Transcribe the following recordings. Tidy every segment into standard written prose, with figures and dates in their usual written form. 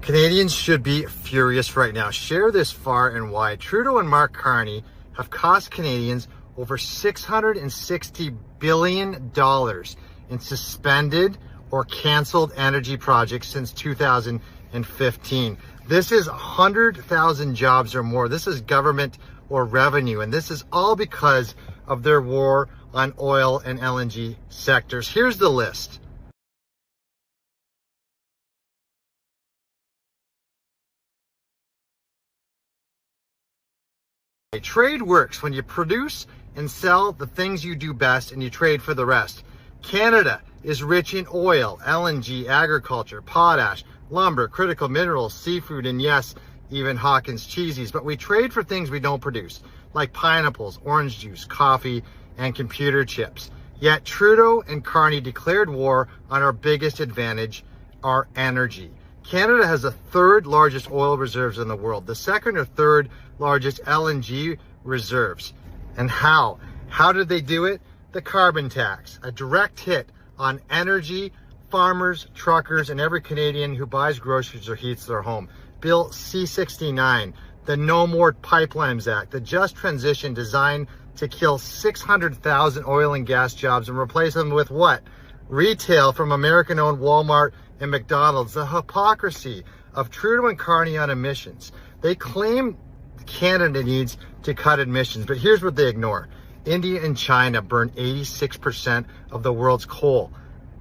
Canadians should be furious right now. Share this far and wide. Trudeau and Mark Carney have cost Canadians over $660 billion in suspended or canceled energy projects since 2015. This is 100,000 jobs or more. This is government or revenue, and this is all because of their war on oil and LNG sectors. Here's the list. Trade works when you produce and sell the things you do best and you trade for the rest. Canada is rich in oil, LNG, agriculture, potash, lumber, critical minerals, seafood, and yes, even Hawkins cheesies. But we trade for things we don't produce, like pineapples, orange juice, coffee, and computer chips. Yet Trudeau and Carney declared war on our biggest advantage, our energy. Canada has the third largest oil reserves in the world, the second or third largest LNG reserves. And how? How did they do it? The carbon tax, a direct hit on energy, farmers, truckers, and every Canadian who buys groceries or heats their home. Bill C-69, the No More Pipelines Act, the just transition designed to kill 600,000 oil and gas jobs and replace them with what? Retail from American-owned Walmart and McDonald's. The hypocrisy of Trudeau and Carney on emissions. They claim Canada needs to cut emissions, but here's what they ignore. India and China burn 86% of the world's coal.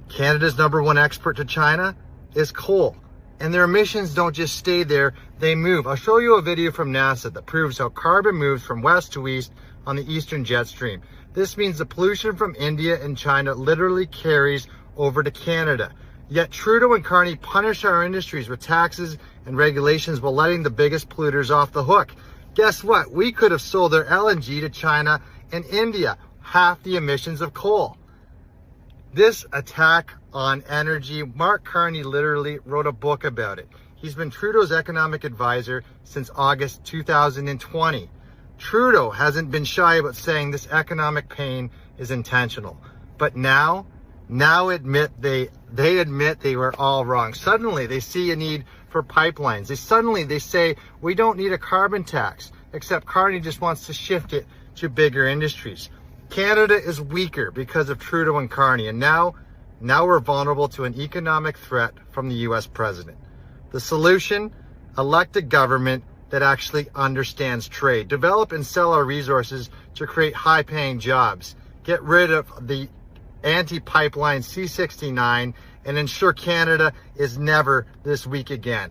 Canada's #1 export to China is coal. And their emissions don't just stay there, they move. I'll show you a video from NASA that proves how carbon moves from west to east on the eastern jet stream. This means the pollution from India and China literally carries over to Canada. Yet Trudeau and Carney punish our industries with taxes and regulations while letting the biggest polluters off the hook. Guess what? We could have sold their LNG to China and India, half the emissions of coal. This attack on energy, Mark Carney literally wrote a book about it. He's been Trudeau's economic advisor since August 2020. Trudeau hasn't been shy about saying this economic pain is intentional. But now they admit they were all wrong. Suddenly they see a need for pipelines. They say we don't need a carbon tax, except Carney just wants to shift it to bigger industries. Canada is weaker because of Trudeau and Carney, and now we're vulnerable to an economic threat from the US president. The solution? Elect a government that actually understands trade. Develop and sell our resources to create high-paying jobs. Get rid of the anti-pipeline C-69 and ensure Canada is never this weak again.